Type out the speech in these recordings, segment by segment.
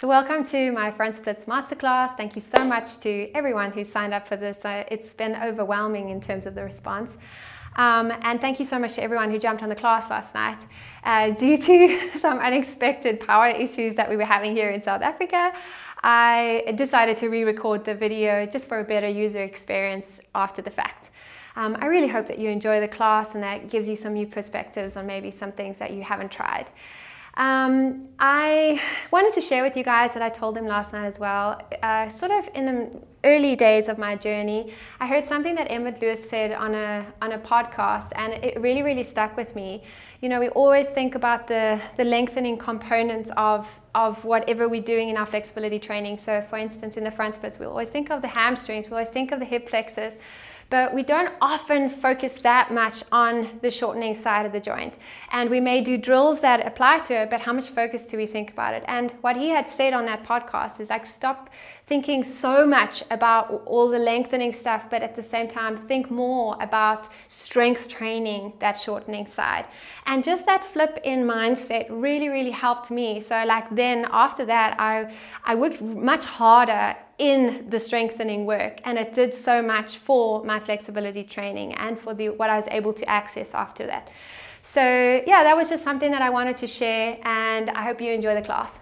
Welcome to my Front Splits Masterclass. Thank you so much to everyone who signed up for this. It's been overwhelming in terms of the response. And thank you so much to everyone who jumped on the class last night. Due to some unexpected power issues that we were having here in South Africa, I decided to re-record the video just for a better user experience after the fact. I really hope that you enjoy the class and that gives you some new perspectives on maybe some things that you haven't tried. I wanted to share with you guys that I told them last night as well. Sort of in the early days of my journey, I heard something that Emmett Lewis said on a podcast, and it really stuck with me. You know, we always think about the lengthening components of whatever we're doing in our flexibility training. So for instance, in the front splits, we always think of the hamstrings, we always think of the hip flexors, but we don't often focus that much on the shortening side of the joint. And we may do drills that apply to it, but how much focus do we think about it? And what he had said on that podcast is like, stop thinking so much about all the lengthening stuff, but at the same time, think more about strength training, that shortening side. And just that flip in mindset really helped me. So like then after that, I worked much harder in the strengthening work, and it did so much for my flexibility training and for what I was able to access after that. So yeah, that was just something that I wanted to share, and I hope you enjoy the class.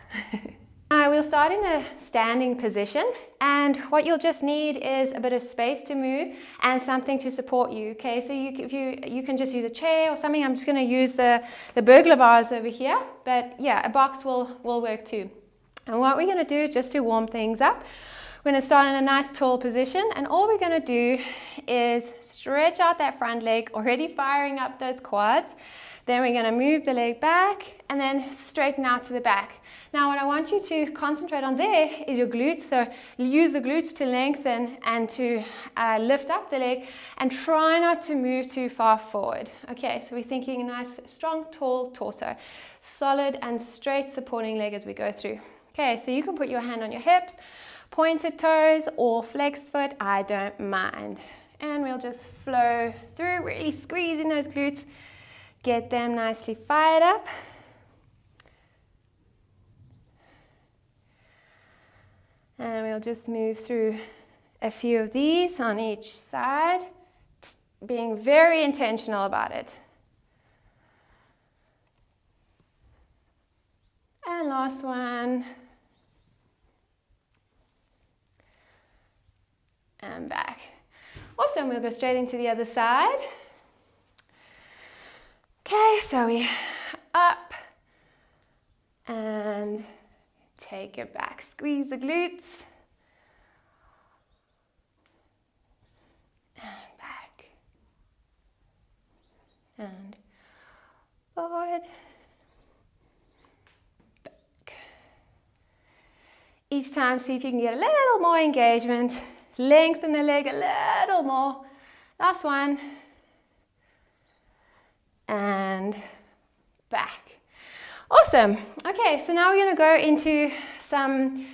We'll start in a standing position, and what you'll just need is a bit of space to move and something to support you. Okay, so you can just use a chair or something. I'm just going to use the burglar bars over here, but yeah, a box will work too. And what we're going to do just to warm things up, we're going to start in a nice tall position, and all we're going to do is stretch out that front leg, already firing up those quads. Then we're going to move the leg back and then straighten out to the back. Now what I want you to concentrate on there is your glutes. So use the glutes to lengthen and to lift up the leg, and try not to move too far forward. Okay, so we're thinking a nice, strong, tall torso. Solid and straight supporting leg as we go through. Okay, so you can put your hand on your hips, pointed toes or flexed foot, I don't mind. And we'll just flow through, really squeezing those glutes, get them nicely fired up. And we'll just move through a few of these on each side, being very intentional about it. And last one. And back. Awesome, we'll go straight into the other side. Okay, so we up and take it back. Squeeze the glutes. And back. And forward. Back. Each time, see if you can get a little more engagement. Lengthen the leg a little more. Last one. And back. Awesome. Okay, so now we're going to go into some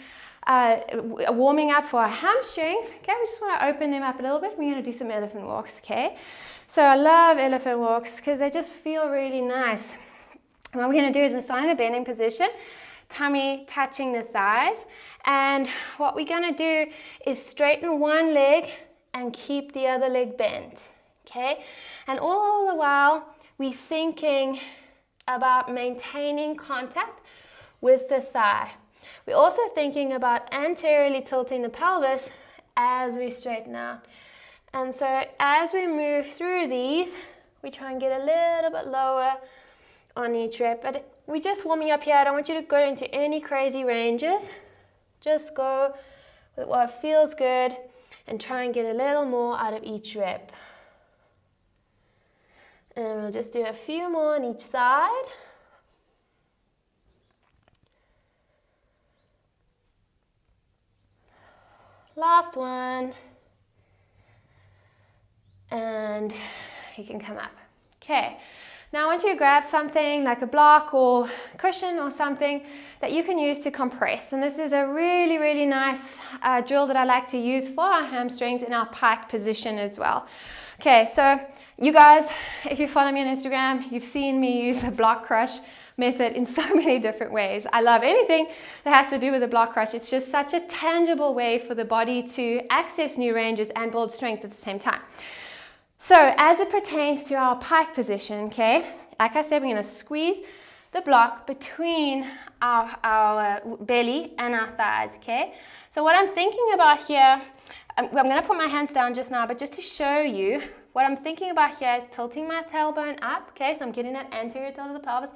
warming up for our hamstrings. Okay, we just want to open them up a little bit. We're going to do some elephant walks, okay? So I love elephant walks because they just feel really nice. And what we're going to do is we're starting in a bending position, tummy touching the thighs, and what we're going to do is straighten one leg and keep the other leg bent, okay? And all the while we're thinking about maintaining contact with the thigh. We're also thinking about anteriorly tilting the pelvis as we straighten out. And so as we move through these, we try and get a little bit lower on each rep, but we're just warming up here. I don't want you to go into any crazy ranges. Just go with what feels good and try and get a little more out of each rep. And we'll just do a few more on each side. Last one. And you can come up. Okay. Now I want you to grab something like a block or cushion or something that you can use to compress. And this is a really nice drill that I like to use for our hamstrings in our pike position as well. Okay, so you guys, if you follow me on Instagram, you've seen me use a block crush method in so many different ways. I love anything that has to do with the block crush. It's just such a tangible way for the body to access new ranges and build strength at the same time. So as it pertains to our pike position, okay, like I said, we're going to squeeze the block between our belly and our thighs, okay? So what I'm thinking about here, I'm going to put my hands down just now, but just to show you, what I'm thinking about here is tilting my tailbone up, okay? So I'm getting that anterior tilt of the pelvis,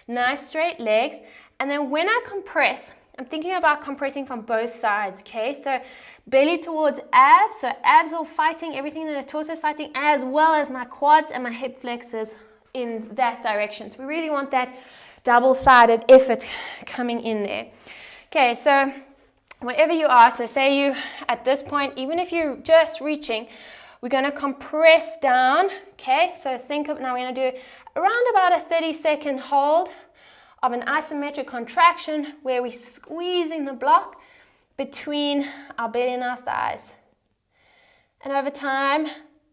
nice straight legs, and then when I compress, I'm thinking about compressing from both sides, okay? So belly towards abs, so abs all fighting, everything in the torso is fighting, as well as my quads and my hip flexors in that direction. So we really want that double-sided effort coming in there. Okay, so wherever you are, so say you at this point, even if you're just reaching, we're going to compress down, okay? So think of, now we're going to do around about a 30-second hold of an isometric contraction where we're squeezing the block between our belly and our thighs. And over time,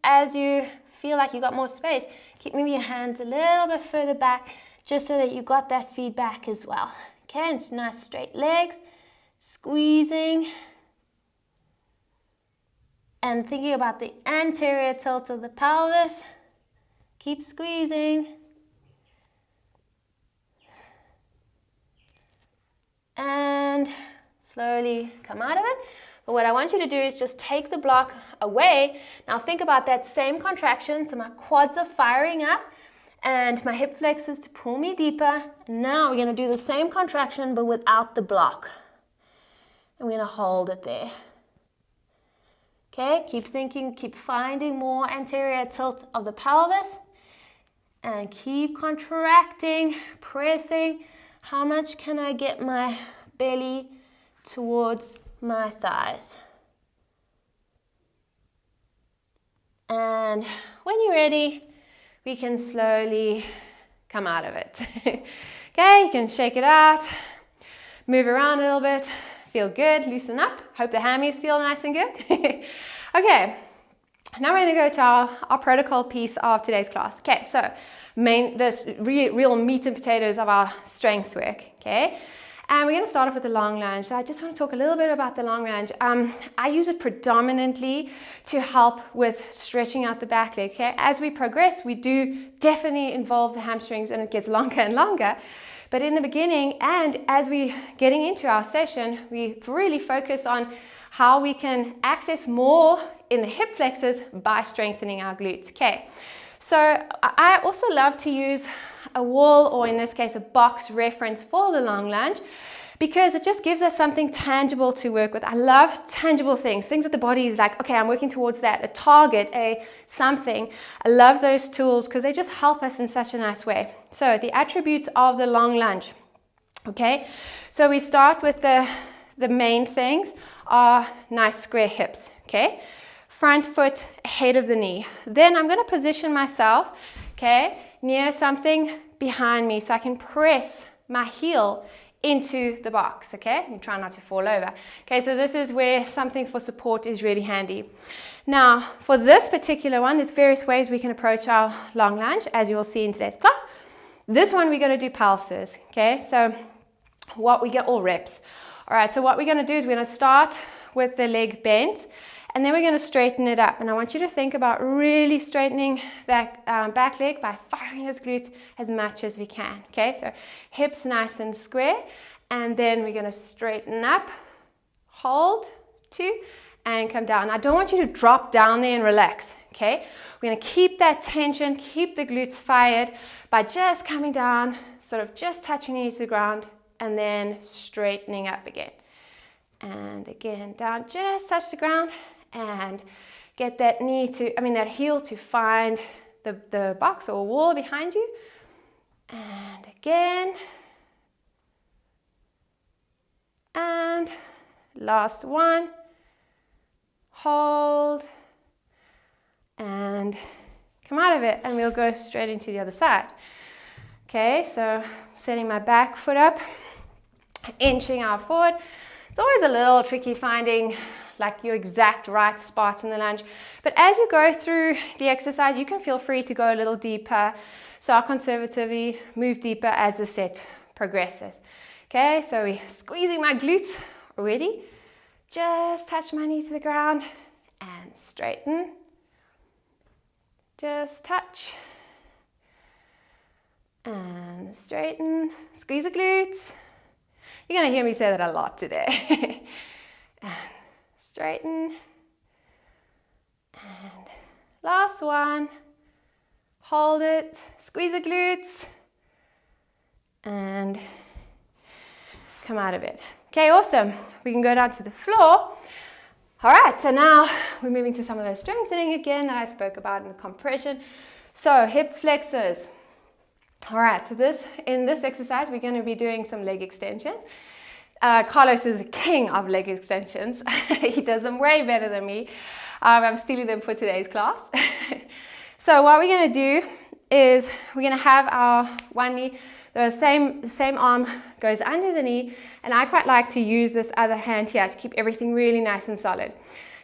as you feel like you got more space, keep moving your hands a little bit further back just so that you got that feedback as well. Okay, and nice straight legs, squeezing, and thinking about the anterior tilt of the pelvis. Keep squeezing. And slowly come out of it. But what I want you to do is just take the block away. Now think about that same contraction. So my quads are firing up and my hip flexors to pull me deeper. Now we're going to do the same contraction but without the block. And we're going to hold it there. Okay, keep thinking, keep finding more anterior tilt of the pelvis. And keep contracting, pressing. How much can I get my belly towards my thighs? And when you're ready, we can slowly come out of it. Okay, you can shake it out, move around a little bit, feel good, loosen up. Hope the hammies feel nice and good. Okay, now we're going to go to our protocol piece of today's class. Okay, so the real meat and potatoes of our strength work. Okay, and we're going to start off with the long lunge. So I just want to talk a little bit about the long lunge. I use it predominantly to help with stretching out the back leg. Okay, as we progress, we do definitely involve the hamstrings, and it gets longer and longer. But in the beginning, and as we getting into our session, we really focus on how we can access more in the hip flexors by strengthening our glutes. Okay, so I also love to use a wall, or in this case a box reference for the long lunge, because it just gives us something tangible to work with. I love tangible things that the body is like, okay, I'm working towards that, a target, a something. I love those tools because they just help us in such a nice way. So the attributes of the long lunge. Okay, so we start with the main things are nice square hips. Okay, front foot ahead of the knee. Then I'm going to position myself, okay, near something behind me so I can press my heel into the box, okay, and try not to fall over. Okay, so this is where something for support is really handy. Now, for this particular one, there's various ways we can approach our long lunge, as you will see in today's class. This one we're going to do pulses, okay, so what we get all reps. All right, so what we're going to do is we're going to start with the leg bent, and then we're going to straighten it up. And I want you to think about really straightening that back leg by firing those glutes as much as we can. Okay, so hips nice and square, and then we're going to straighten up, hold, 2, and come down. I don't want you to drop down there and relax. Okay, we're going to keep that tension, keep the glutes fired by just coming down, sort of just touching knees to the ground, and then straightening up again. And again, down, just touch the ground, and get that that heel to find the box or wall behind you. And again. And last one. Hold. And come out of it, and we'll go straight into the other side. Okay, so setting my back foot up, inching out forward. It's always a little tricky finding like your exact right spot in the lunge, but as you go through the exercise, you can feel free to go a little deeper. start conservatively, move deeper as the set progresses. Okay, so we're squeezing my glutes already. Just touch my knee to the ground and straighten. Just touch and straighten. Squeeze the glutes. You're going to hear me say that a lot today. And straighten. And last one. Hold it. Squeeze the glutes. And come out of it. Okay, awesome. We can go down to the floor. All right, so now we're moving to some of those strengthening again that I spoke about in the compression. So hip flexors. All right, so in this exercise, we're going to be doing some leg extensions. Carlos is a king of leg extensions. He does them way better than me. I'm stealing them for today's class. So what we're going to do is we're going to have our one knee, the same arm goes under the knee, and I quite like to use this other hand here to keep everything really nice and solid.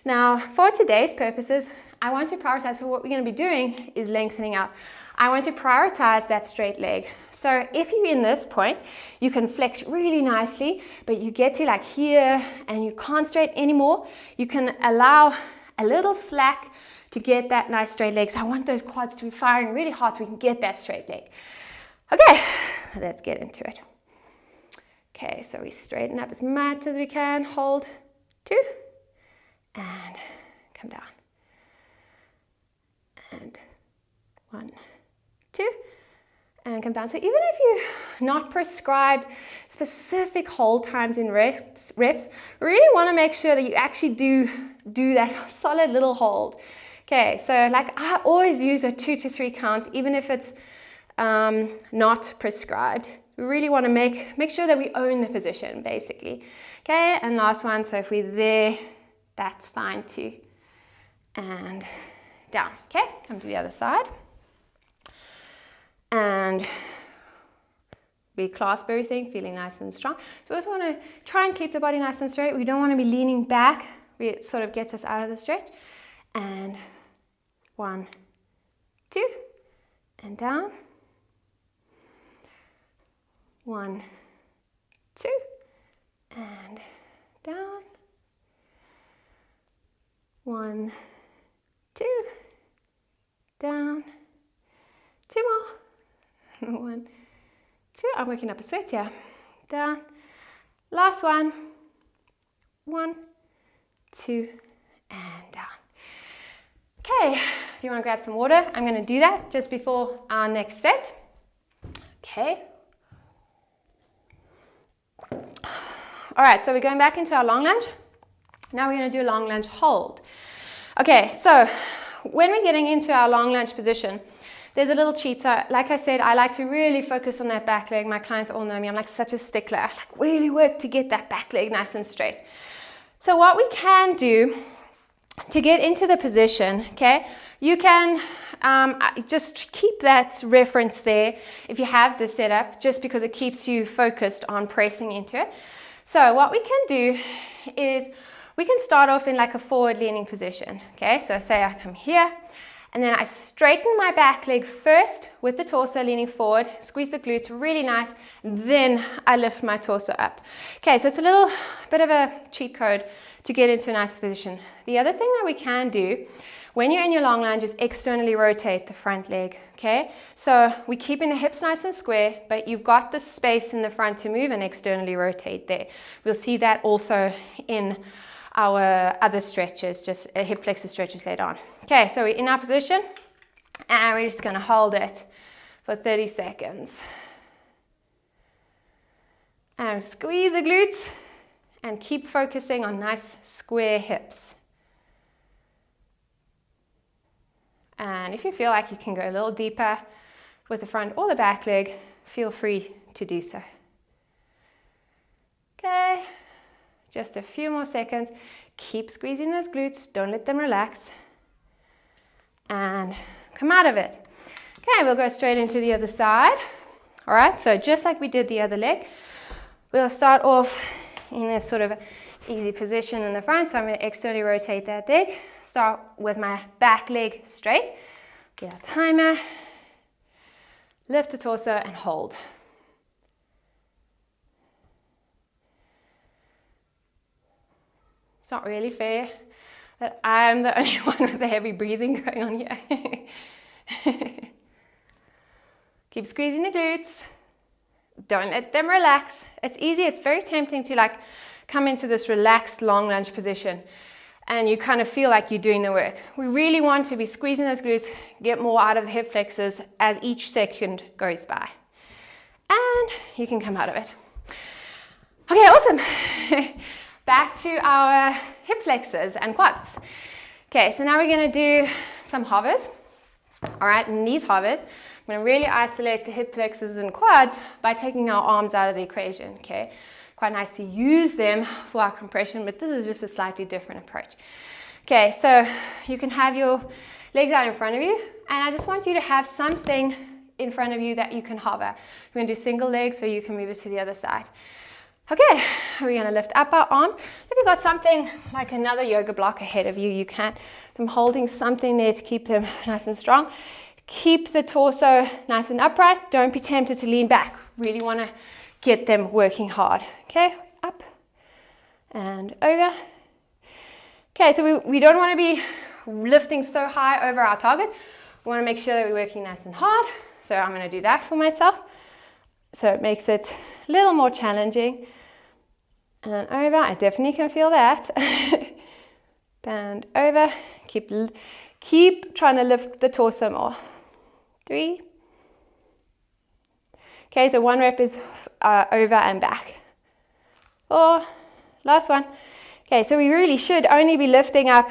Now, for today's purposes, I want to prioritize, so what we're going to be doing is lengthening out. I want to prioritize that straight leg. So if you're in this point, you can flex really nicely, but you get to like here and you can't straight anymore. You can allow a little slack to get that nice straight leg. So I want those quads to be firing really hard so we can get that straight leg. Okay, let's get into it. Okay, so we straighten up as much as we can. Hold 2 and come down. And 1, 2, and come down. So even if you're not prescribed specific hold times in reps, really want to make sure that you actually do that solid little hold. Okay, so like I always use a 2 to 3 count, even if it's not prescribed. We really want to make sure that we own the position, basically. Okay, and last one, so if we're there, that's fine too. And down. Okay, come to the other side. And we clasp everything, feeling nice and strong. So we also want to try and keep the body nice and straight. We don't want to be leaning back. It sort of gets us out of the stretch. And 1, 2, and down. 1, 2, and down. 1, 2, down. 2 more. 1, 2. I'm working up a sweat here. Down. Last one. 1, 2, and down. Okay, if you want to grab some water, I'm going to do that just before our next set. Okay. All right, so we're going back into our long lunge. Now we're going to do a long lunge hold. Okay, so when we're getting into our long lunge position, there's a little cheat. So like I said, I like to really focus on that back leg. My clients all know me. I'm like such a stickler. I like really work to get that back leg nice and straight. So what we can do to get into the position, okay, you can just keep that reference there if you have this set up, just because it keeps you focused on pressing into it. So what we can do is we can start off in like a forward leaning position. Okay, so say I come here and then I straighten my back leg first with the torso leaning forward, squeeze the glutes really nice, then I lift my torso up. Okay, so it's a little bit of a cheat code to get into a nice position. The other thing that we can do when you're in your long lunge is externally rotate the front leg, okay? So we're keeping the hips nice and square, but you've got the space in the front to move and externally rotate there. We'll see that also in our other stretches, just hip flexor stretches later on. Okay, so we're in our position and we're just gonna hold it for 30 seconds. And squeeze the glutes and keep focusing on nice square hips. And if you feel like you can go a little deeper with the front or the back leg, feel free to do so. Okay, just a few more seconds. Keep squeezing those glutes, don't let them relax. And come out of it. Okay, we'll go straight into the other side. All right, so just like we did the other leg, we'll start off in a sort of easy position in the front. So I'm going to externally rotate that leg. Start with my back leg straight. Get our timer. Lift the torso and hold. It's not really fair that I'm the only one with the heavy breathing going on here. Keep squeezing the glutes. Don't let them relax. It's easy. It's very tempting to like come into this relaxed long lunge position and you kind of feel like you're doing the work. We really want to be squeezing those glutes, get more out of the hip flexors as each second goes by. And you can come out of it. Okay, awesome. Back to our hip flexors and quads. Okay, so now we're going to do some hovers. All right, in these hovers, I'm going to really isolate the hip flexors and quads by taking our arms out of the equation, okay? Quite nice to use them for our compression, but this is just a slightly different approach. Okay, so you can have your legs out in front of you, and I just want you to have something in front of you that you can hover. We're going to do single legs, so you can move it to the other side. Okay, we're going to lift up our arm. If you've got something like another yoga block ahead of you, you can. So I'm holding something there to keep them nice and strong. Keep the torso nice and upright. Don't be tempted to lean back. Really want to get them working hard. Okay, up and over. Okay, so we don't want to be lifting so high over our target. We want to make sure that we're working nice and hard. So I'm going to do that for myself. So it makes it a little more challenging. And over, I definitely can feel that. Bend over, keep trying to lift the torso more. 3. Okay, so 1 rep is over and back. 4, last one. Okay, so we really should only be lifting up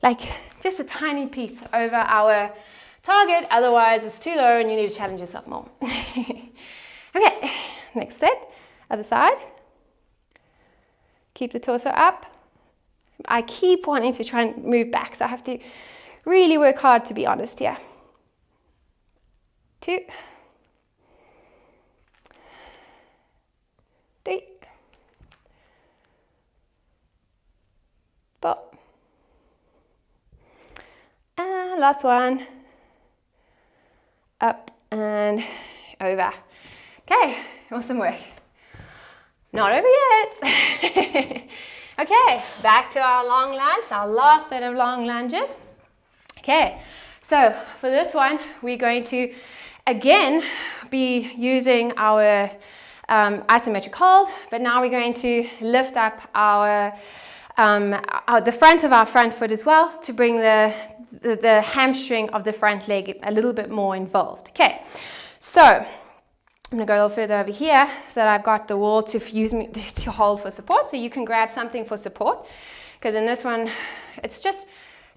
like just a tiny piece over our target, otherwise it's too low and you need to challenge yourself more. Okay, next set, other side. Keep the torso up. I keep wanting to try and move back, so I have to really work hard to be honest here. 2, 3, 4, and last one. Up and over. Okay, awesome work. Not over yet. Okay, back to our long lunge, our last set of long lunges. Okay, so for this one, we're going to again be using our isometric hold, but now we're going to lift up our the front of our front foot as well to bring the hamstring of the front leg a little bit more involved. Okay, so I'm going to go a little further over here so that I've got the wall to hold for support. So you can grab something for support, because in this one, it's just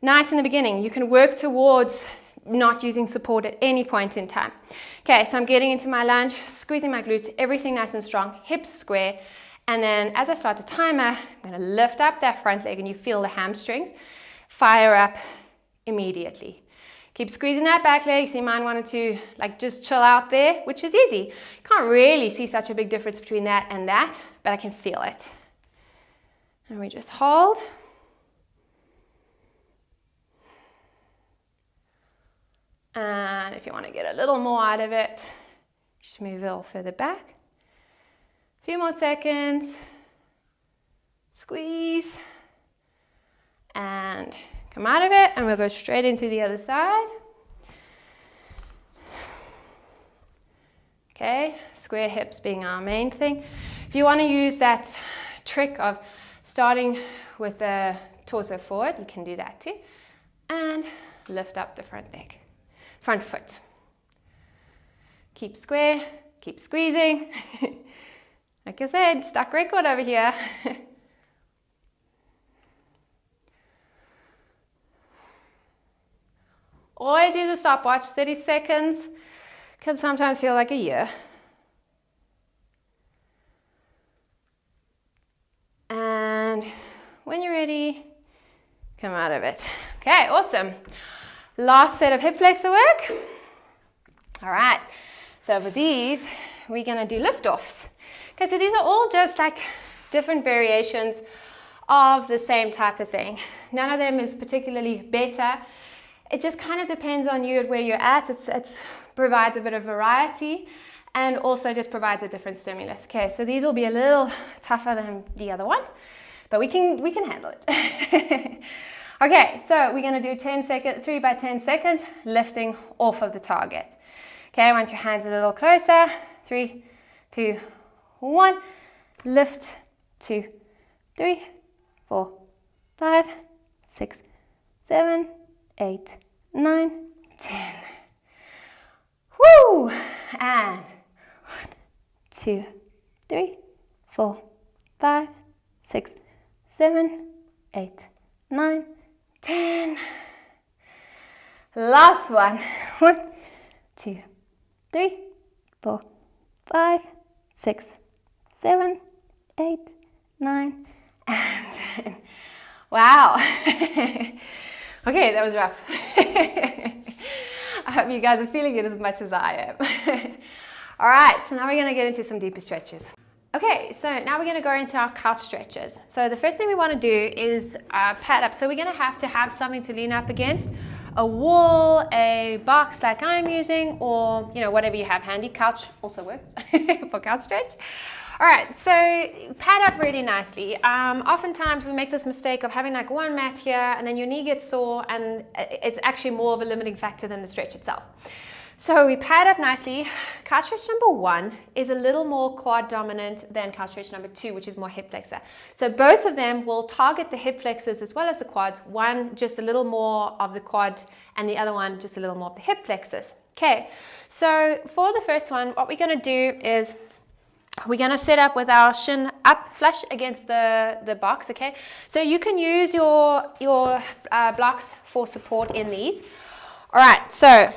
nice in the beginning. You can work towards not using support at any point in time. Okay, so I'm getting into my lunge, squeezing my glutes, everything nice and strong, hips square. And then as I start the timer, I'm going to lift up that front leg and you feel the hamstrings fire up immediately. Keep squeezing that back leg, so you might want to like just chill out there, which is easy. Can't really see such a big difference between that and that, but I can feel it. And we just hold. And if you want to get a little more out of it, just move a little further back. A few more seconds. Squeeze. And come out of it, and we'll go straight into the other side. Okay, square hips being our main thing. If you want to use that trick of starting with the torso forward, you can do that too. And lift up the front leg, front foot. Keep square, keep squeezing. Like I said, stuck record over here. Always use a stopwatch. 30 seconds can sometimes feel like a year. And when you're ready, come out of it. Okay, awesome. Last set of hip flexor work. All right, so for these, we're gonna do lift-offs. Okay, so these are all just like different variations of the same type of thing. None of them is particularly better. It just kind of depends on you at where you're at. It's provides a bit of variety, and also just provides a different stimulus. Okay, so these will be a little tougher than the other ones, but we can handle it. Okay, so we're gonna do 3 by 10 seconds, lifting off of the target. Okay, I want your hands a little closer. 3, 2, 1. Lift, 2, 3, 4, 5, 6, 7, 8, 9, 10. Woo! And 1, 2, 3, 4, 5, 6, 7, 8, 9, 10. Last one. 1, 2, 3, 4, 5, 6, 7, 8, 9, and 10. Wow. Okay, that was rough. I hope you guys are feeling it as much as I am. All right, so now we're going to get into some deeper stretches. Okay, so now we're going to go into our couch stretches. So the first thing we want to do is pad up. So we're going to have something to lean up against, a wall, a box like I'm using, or whatever you have handy. Couch also works for couch stretch. All right, so pad up really nicely. Oftentimes we make this mistake of having like one mat here and then your knee gets sore, and it's actually more of a limiting factor than the stretch itself. So we pad up nicely. Couch stretch number 1 is a little more quad dominant than couch stretch number 2, which is more hip flexor. So both of them will target the hip flexors as well as the quads. One just a little more of the quad and the other one just a little more of the hip flexors. Okay, so for the first one, what we're going to do is we're going to sit up with our shin up flush against the box. Okay, so you can use your blocks for support in these. All right, so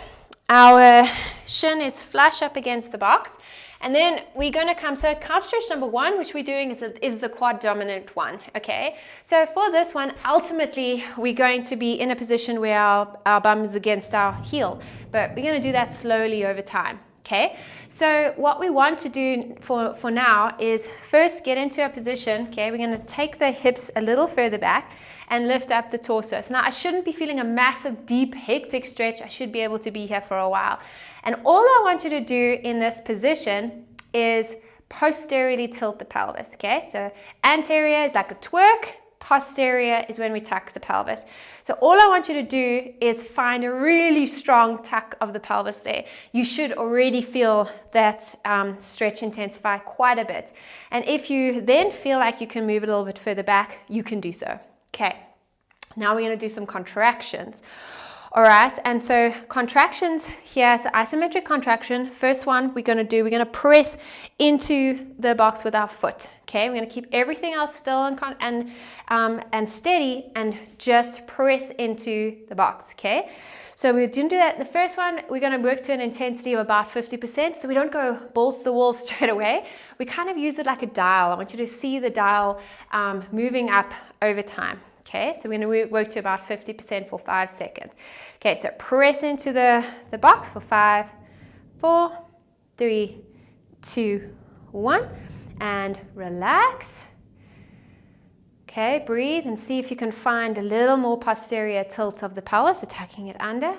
our shin is flush up against the box, and then we're going to come, so couch stretch number 1, which we're doing is the quad dominant one. Okay, so for this one, ultimately we're going to be in a position where our bum is against our heel, but we're going to do that slowly over time. Okay, so what we want to do for now is first get into a position. Okay, we're going to take the hips a little further back and lift up the torso. So now I shouldn't be feeling a massive, deep, hectic stretch. I should be able to be here for a while. And all I want you to do in this position is posteriorly tilt the pelvis. Okay, so anterior is like a twerk. Posterior is when we tuck the pelvis. So all I want you to do is find a really strong tuck of the pelvis there. You should already feel that stretch intensify quite a bit. And if you then feel like you can move a little bit further back, you can do so. Okay, now we're going to do some contractions. All right, and so contractions here, so isometric contraction. First one we're going to press into the box with our foot. Okay, we're going to keep everything else still and steady, and just press into the box. Okay, so we didn't do that in the first one. We're going to work to an intensity of about 50%, so we don't go balls to the wall straight away. We kind of use it like a dial. I want you to see the dial moving up over time. Okay, so we're going to work to about 50% for 5 seconds. Okay, so press into the box for 5, 4, 3, 2, 1, and relax. Okay, breathe and see if you can find a little more posterior tilt of the pelvis, so tucking it under.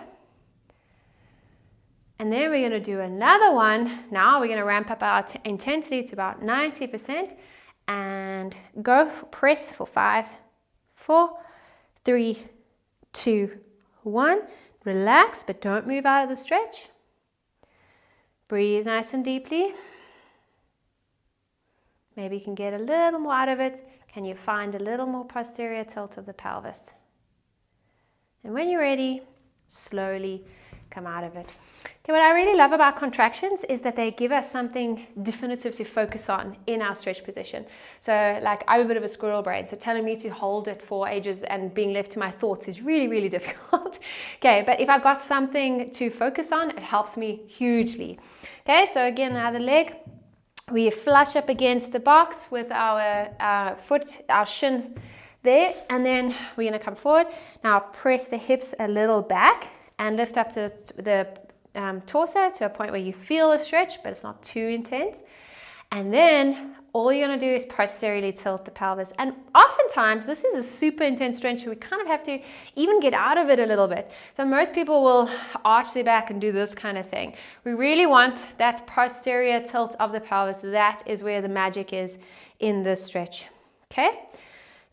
And then we're going to do another one. Now we're going to ramp up our intensity to about 90% and press for 5, 4, 3, 2, 1. Relax, but don't move out of the stretch. Breathe nice and deeply. Maybe you can get a little more out of it. Can you find a little more posterior tilt of the pelvis? And when you're ready, slowly come out of it. Okay, what I really love about contractions is that they give us something definitive to focus on in our stretch position. So like I'm a bit of a squirrel brain, so telling me to hold it for ages and being left to my thoughts is really, really difficult. Okay, but if I've got something to focus on, it helps me hugely. Okay, so again, the other leg, we flush up against the box with our foot, our shin there, and then we're going to come forward. Now press the hips a little back and lift up the torso to a point where you feel a stretch, but it's not too intense. And then all you're going to do is posteriorly tilt the pelvis. And oftentimes, this is a super intense stretch. We kind of have to even get out of it a little bit. So most people will arch their back and do this kind of thing. We really want that posterior tilt of the pelvis. That is where the magic is in this stretch. Okay?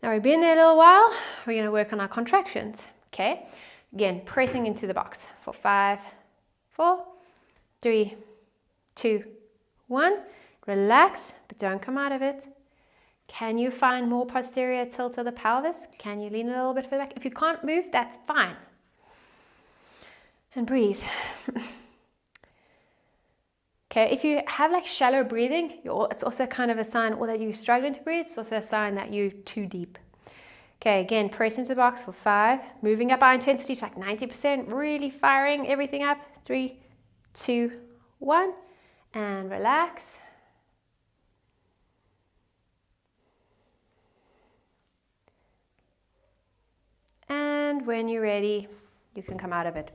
Now we've been there a little while. We're going to work on our contractions. Okay? Again, pressing into the box for 5, 4, 3, 2, 1. Relax, but don't come out of it. Can you find more posterior tilt of the pelvis? Can you lean a little bit further back? If you can't move, that's fine. And breathe. Okay, if you have like shallow breathing, it's also kind of a sign, or that you're struggling to breathe, it's also a sign that you're too deep. Okay, again, press into the box for 5, moving up our intensity to like 90%, really firing everything up. 3, 2, 1, and relax. And when you're ready, you can come out of it.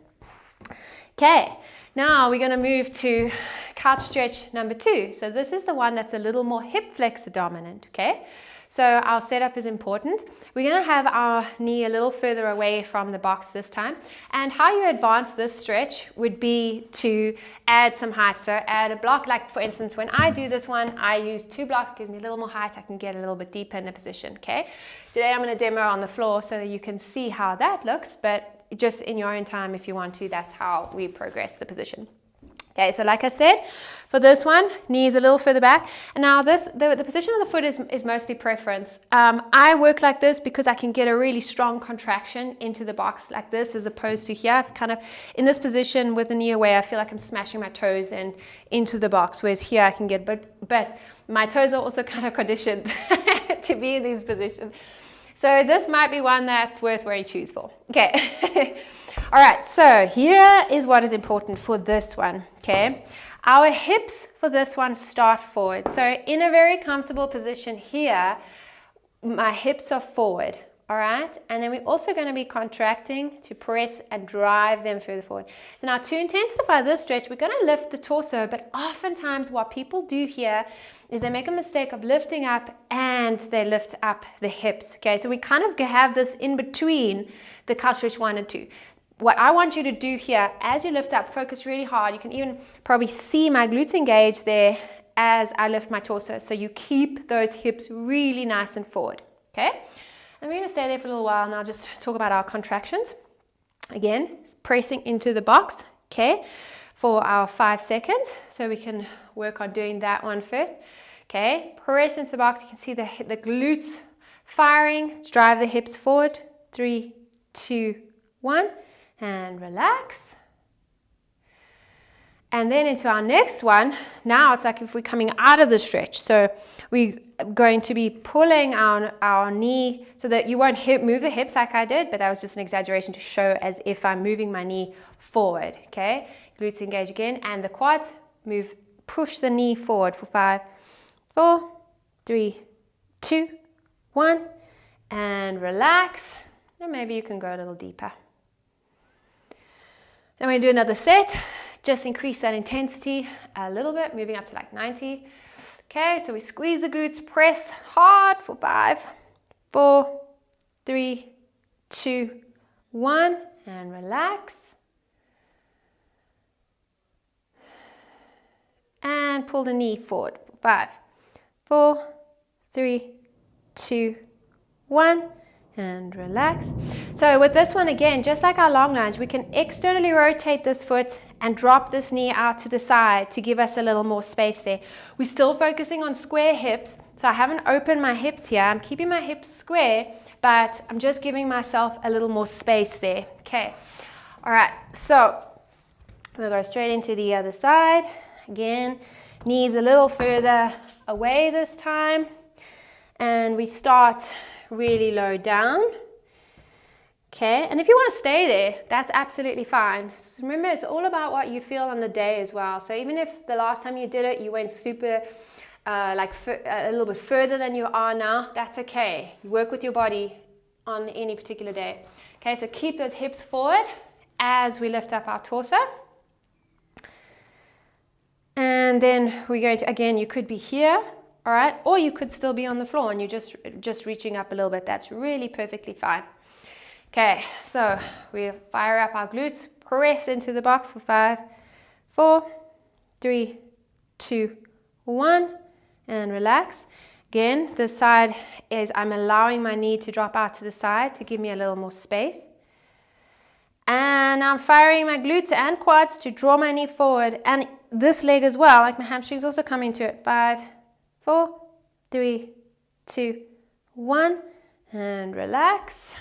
Okay, now we're going to move to couch stretch number 2. So this is the one that's a little more hip flexor dominant, okay? So our setup is important. We're going to have our knee a little further away from the box this time. And how you advance this stretch would be to add some height. So add a block, like for instance, when I do this one, I use 2 blocks, gives me a little more height. I can get a little bit deeper in the position, okay? Today I'm going to demo on the floor so that you can see how that looks, but just in your own time if you want to, that's how we progress the position. Okay, so like I said, for this one, knees a little further back. And now the position of the foot is mostly preference. I work like this because I can get a really strong contraction into the box like this, as opposed to here, kind of in this position with the knee away, I feel like I'm smashing my toes into the box, whereas here I can get, but my toes are also kind of conditioned to be in these positions. So this might be one that's worth where you choose for. Okay. All right, so here is what is important for this one, okay? Our hips for this one start forward. So in a very comfortable position here, my hips are forward, all right? And then we're also going to be contracting to press and drive them further forward. Now to intensify this stretch, we're going to lift the torso, but oftentimes what people do here is they make a mistake of lifting up and they lift up the hips, okay? So we kind of have this in between the couch stretch 1 and 2. What I want you to do here, as you lift up, focus really hard. You can even probably see my glutes engage there as I lift my torso. So you keep those hips really nice and forward, okay? And we're going to stay there for a little while and I'll just talk about our contractions. Again, pressing into the box, okay, for our 5 seconds. So we can work on doing that one first. Okay, press into the box. You can see the glutes firing. Drive the hips forward. 3, 2, 1. And relax. And then into our next one. Now it's like if we're coming out of the stretch. So we're going to be pulling our knee so that you won't move the hips like I did, but that was just an exaggeration to show as if I'm moving my knee forward. Okay, glutes engage again, and the quads move, push the knee forward for 5, 4, 3, 2, 1, and relax. And maybe you can go a little deeper. Then we're going to do another set, just increase that intensity a little bit, moving up to like 90. Okay, so we squeeze the glutes, press hard for 5, 4, 3, 2, 1, and relax. And pull the knee forward for 5, 4, 3, 2, 1. And relax. So with this one, again, just like our long lunge, we can externally rotate this foot and drop this knee out to the side to give us a little more space there. We're still focusing on square hips, so I haven't opened my hips here. I'm keeping my hips square, but I'm just giving myself a little more space there. Okay. All right, so we'll go straight into the other side. Again, knees a little further away this time. And we start really low down. Okay, and if you want to stay there, that's absolutely fine. So remember, it's all about what you feel on the day as well. So even if the last time you did it, you went super, a little bit further than you are now, that's okay. You work with your body on any particular day. Okay, so keep those hips forward as we lift up our torso. And then we're going to, again, you could be here, all right? Or you could still be on the floor and you're just reaching up a little bit. That's really perfectly fine. Okay, so we fire up our glutes, press into the box for 5, 4, 3, 2, 1, and relax. Again, this side is I'm allowing my knee to drop out to the side to give me a little more space. And I'm firing my glutes and quads to draw my knee forward. And this leg as well, like my hamstrings also come into it. 5, 4, 3, 2, 1, and relax.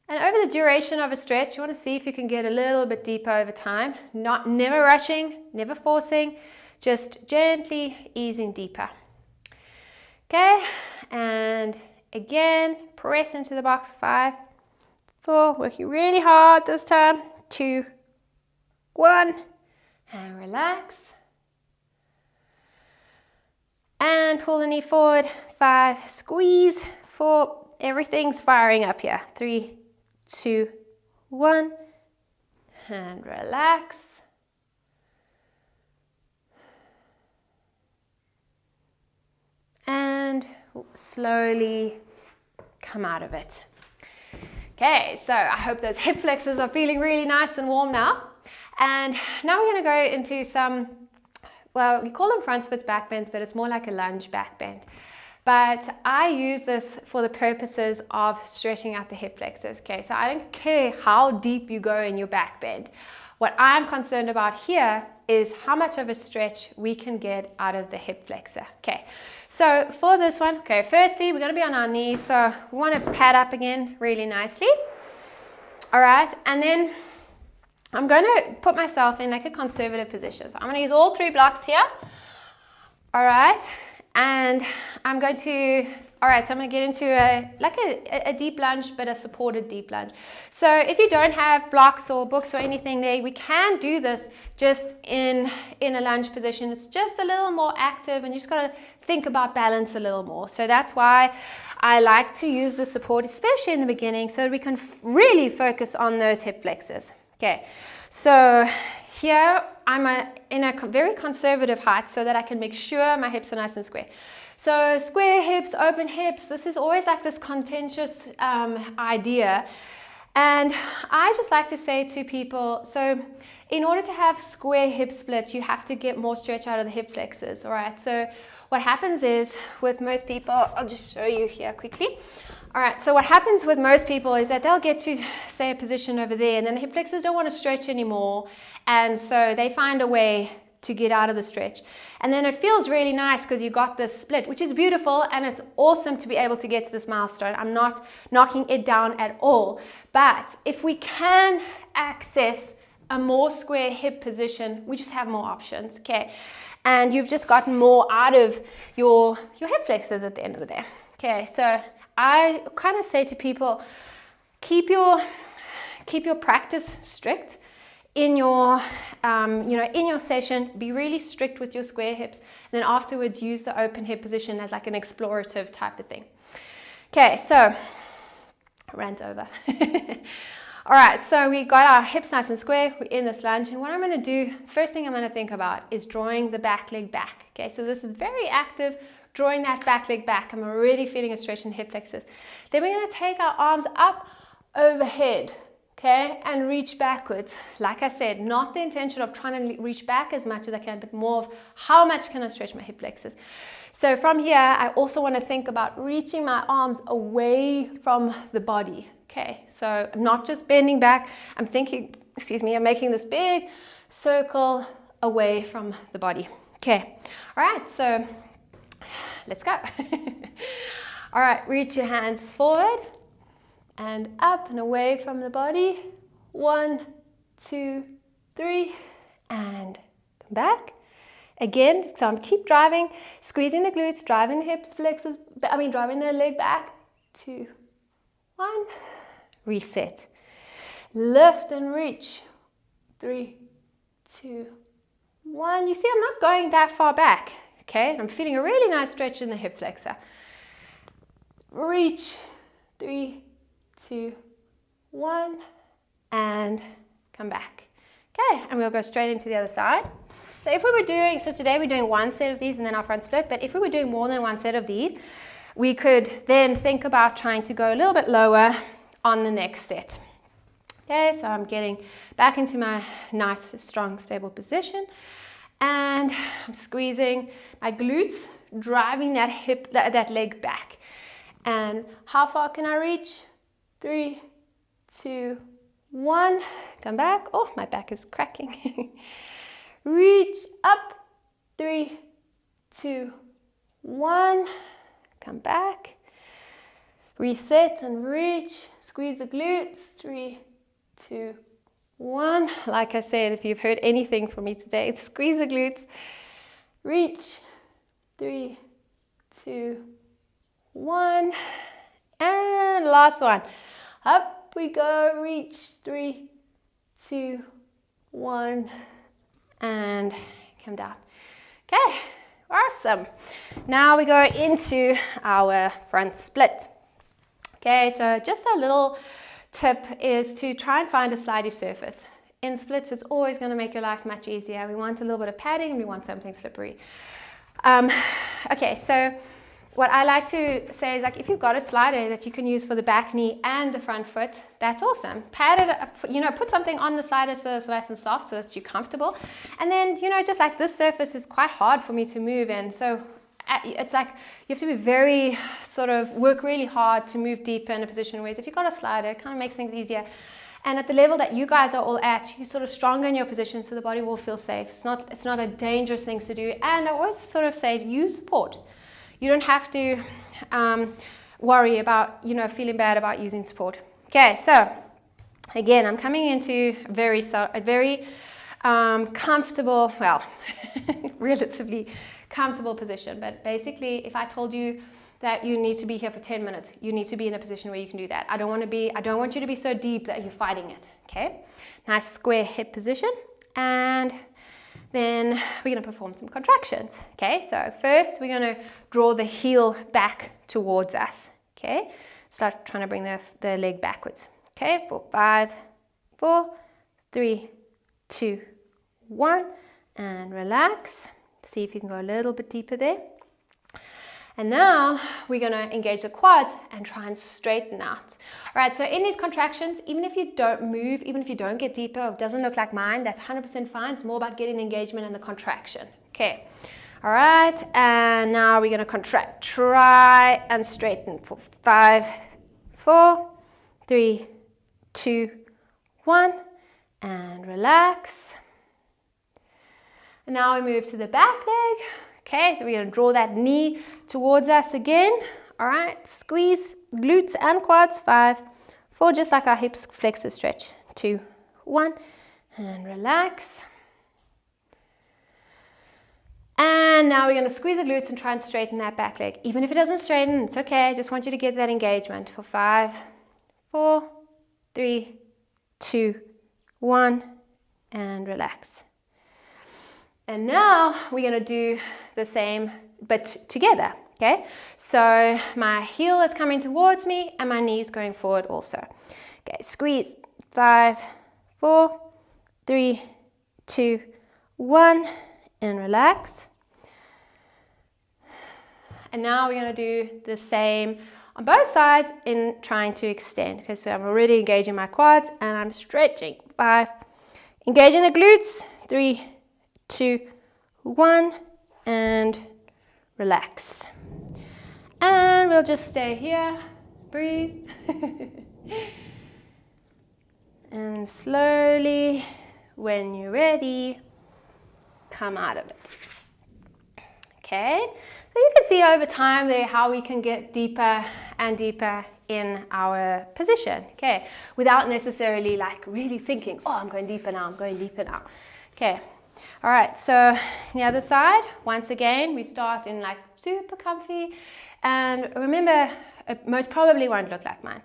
And over the duration of a stretch, you want to see if you can get a little bit deeper over time. Never rushing, never forcing, just gently easing deeper. Okay, and again, press into the box. 5, 4, working really hard this time. 2, 1, and relax. And pull the knee forward. 5, squeeze. 4, everything's firing up here. 3, 2, 1, and relax. And slowly come out of it. Okay, so I hope those hip flexors are feeling really nice and warm now. And now we're going to go into some, well, we call them front splits back bends, but it's more like a lunge back bend. But I use this for the purposes of stretching out the hip flexors. Okay, so I don't care how deep you go in your back bend. What I'm concerned about here is how much of a stretch we can get out of the hip flexor. Okay, so for this one, okay, firstly, we're going to be on our knees. So we want to pad up again really nicely. All right, and then I'm going to put myself in like a conservative position. So I'm going to use all 3 blocks here. All right. And I'm going to, all right, so I'm going to get into a deep lunge, but a supported deep lunge. So if you don't have blocks or books or anything there, we can do this just in a lunge position. It's just a little more active and you just got to think about balance a little more. So that's why I like to use the support, especially in the beginning, so that we can really focus on those hip flexors. Okay, so here I'm in a very conservative height so that I can make sure my hips are nice and square. So square hips, open hips, this is always like this contentious idea. And I just like to say to people, so in order to have square hip splits, you have to get more stretch out of the hip flexors, all right? So what happens is with most people, I'll just show you here quickly. All right, so what happens with most people is that they'll get to, say, a position over there, and then the hip flexors don't want to stretch anymore, and so they find a way to get out of the stretch. And then it feels really nice because you got this split, which is beautiful, and it's awesome to be able to get to this milestone. I'm not knocking it down at all, but if we can access a more square hip position, we just have more options, okay? And you've just gotten more out of your hip flexors at the end of the day. Okay, so I kind of say to people, keep your practice strict in your in your session. Be really strict with your square hips, and then afterwards use the open hip position as like an explorative type of thing. Okay, so I rant over. All right, so we got our hips nice and square. We're in this lunge, and what I'm going to do, first thing I'm going to think about is drawing the back leg back. Okay, so this is very active. Drawing that back leg back. I'm already feeling a stretch in hip flexors. Then we're going to take our arms up overhead, okay, and reach backwards. Like I said, not the intention of trying to reach back as much as I can, but more of how much can I stretch my hip flexors. So from here, I also want to think about reaching my arms away from the body. Okay, so I'm not just bending back. I'm thinking, I'm making this big circle away from the body. Okay, all right, so let's go. All right, reach your hands forward and up and away from the body. 1, 2, 3, and come back. Again, so I'm keep driving, squeezing the glutes, driving the hips, driving the leg back. 2, 1, reset. Lift and reach. 3, 2, 1. You see, I'm not going that far back. Okay, I'm feeling a really nice stretch in the hip flexor. Reach. 3, 2, 1, and come back. Okay, and we'll go straight into the other side. So if we were doing, so today we're doing one set of these and then our front split, but if we were doing more than one set of these, we could then think about trying to go a little bit lower on the next set. Okay, so I'm getting back into my nice, strong, stable position, and I'm squeezing my glutes, driving that hip, that leg back. And how far can I reach? 3, 2, 1. Come back. Oh, my back is cracking. Reach up. 3, 2, 1. Come back. Reset and reach. Squeeze the glutes. 3, 2, 1. Like I said, if you've heard anything from me today, it's squeeze the glutes. Reach. 3, 2, 1. And last one. Up we go. Reach. 3, 2, 1. And come down. Okay, awesome. Now we go into our front split. Okay, so just a little tip is to try and find a slidey surface. In splits, it's always going to make your life much easier. We want a little bit of padding and we want something slippery. Okay, so what I like to say is, like, if you've got a slider that you can use for the back knee and the front foot, that's awesome. Pad it up, put something on the slider so it's nice and soft so that you're comfortable. And then, just like this surface is quite hard for me to move in. So it's like you have to be very work really hard to move deeper in a position, whereas if you've got a slider, it kind of makes things easier. And at the level that you guys are all at, you're sort of stronger in your position, so the body will feel safe. It's not a dangerous thing to do. And I always sort of say, use support. You don't have to worry about, feeling bad about using support. Okay, so again, I'm coming into a very comfortable, well, relatively comfortable position. But basically, if I told you that you need to be here for 10 minutes, you need to be in a position where you can do that. I don't want you to be so deep that you're fighting it. Okay, nice square hip position, and then we're going to perform some contractions. Okay, so first we're going to draw the heel back towards us. Okay, start trying to bring the leg backwards. Okay, for 5, 4, 3, 2, 1, and relax. See if you can go a little bit deeper there. And now we're going to engage the quads and try and straighten out. All right, so in these contractions, even if you don't move, even if you don't get deeper, or it doesn't look like mine, that's 100% fine. It's more about getting the engagement and the contraction. Okay, all right, and now we're going to contract. Try and straighten for 5, 4, 3, 2, 1, and relax. And now we move to the back leg. Okay, so we're going to draw that knee towards us again. All right, squeeze glutes and quads. 5, 4, just like our hips flexor stretch. 2, 1, and relax. And now we're going to squeeze the glutes and try and straighten that back leg. Even if it doesn't straighten, it's okay. I just want you to get that engagement for 5, 4, 3, 2, 1, and relax. And now we're going to do the same but together. Okay, so my heel is coming towards me and my knee is going forward also. Okay, squeeze. 5, 4, 3, 2, 1, and relax. And now we're going to do the same on both sides in trying to extend. Okay, so I'm already engaging my quads and I'm stretching. 5, engaging the glutes. 3, 2, 1, and relax. And we'll just stay here, breathe, and slowly, when you're ready, come out of it. Okay, so you can see over time there how we can get deeper and deeper in our position, okay, without necessarily like really thinking, oh, I'm going deeper now, I'm going deeper now. Okay, all right, so the other side, once again, we start in like super comfy, and remember, it most probably won't look like mine,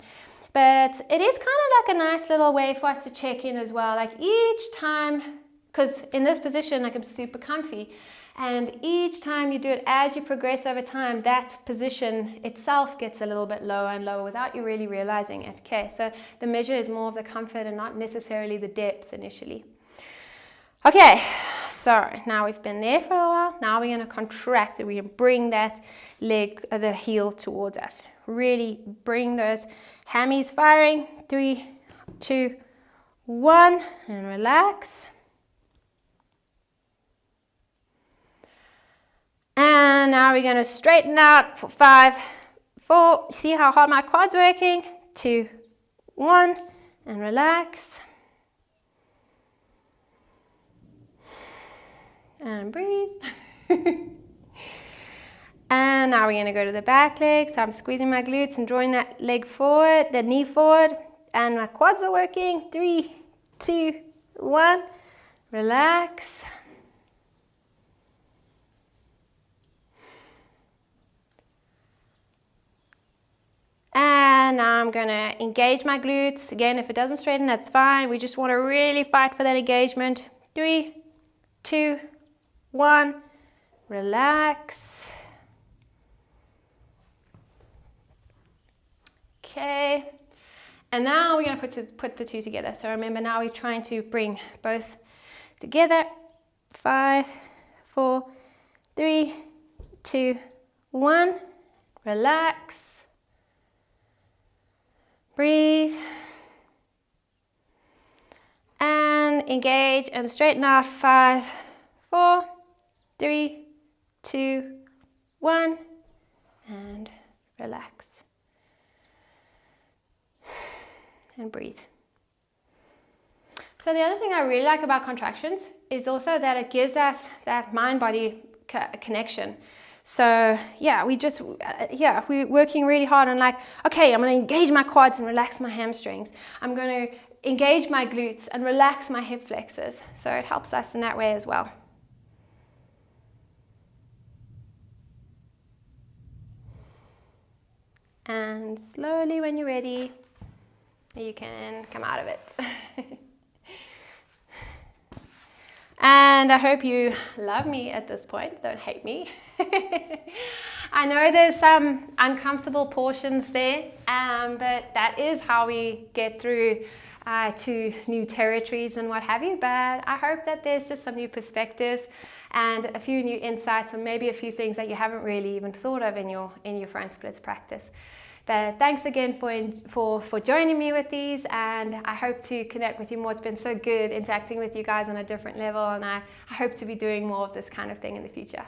but it is kind of like a nice little way for us to check in as well, like each time, because in this position, like I'm super comfy, and each time you do it, as you progress over time, that position itself gets a little bit lower and lower without you really realizing it. Okay, so the measure is more of the comfort and not necessarily the depth initially. Okay, So now we've been there for a while. Now we're going to contract it. We're going to bring that leg, the heel towards us. Really bring those hammies firing. 3, 2, 1, and relax. And now we're going to straighten out for 5, 4. See how hard my quad's working? 2, 1, and relax. And breathe. And now we're going to go to the back leg. So I'm squeezing my glutes and drawing that leg forward, the knee forward, and my quads are working. 3, 2, 1. Relax. And now I'm going to engage my glutes. Again, if it doesn't straighten, that's fine. We just want to really fight for that engagement. 3, 2, 1. Relax. Okay. And now we're going to put the two together. So remember, now we're trying to bring both together. 5, 4, 3, 2, 1. Relax. Breathe. And engage and straighten out. 5, 4, 3, 2, 1. And relax. And breathe. So the other thing I really like about contractions is also that it gives us that mind-body connection. So yeah, we're working really hard on like, okay, I'm going to engage my quads and relax my hamstrings. I'm going to engage my glutes and relax my hip flexors. So it helps us in that way as well. And slowly, when you're ready, you can come out of it. And I hope you love me at this point, don't hate me. I know there's some uncomfortable portions there, but that is how we get through to new territories and what have you. But I hope that there's just some new perspectives and a few new insights, and maybe a few things that you haven't really even thought of in your front splits practice. But thanks again for joining me with these, and I hope to connect with you more. It's been so good interacting with you guys on a different level, and I hope to be doing more of this kind of thing in the future.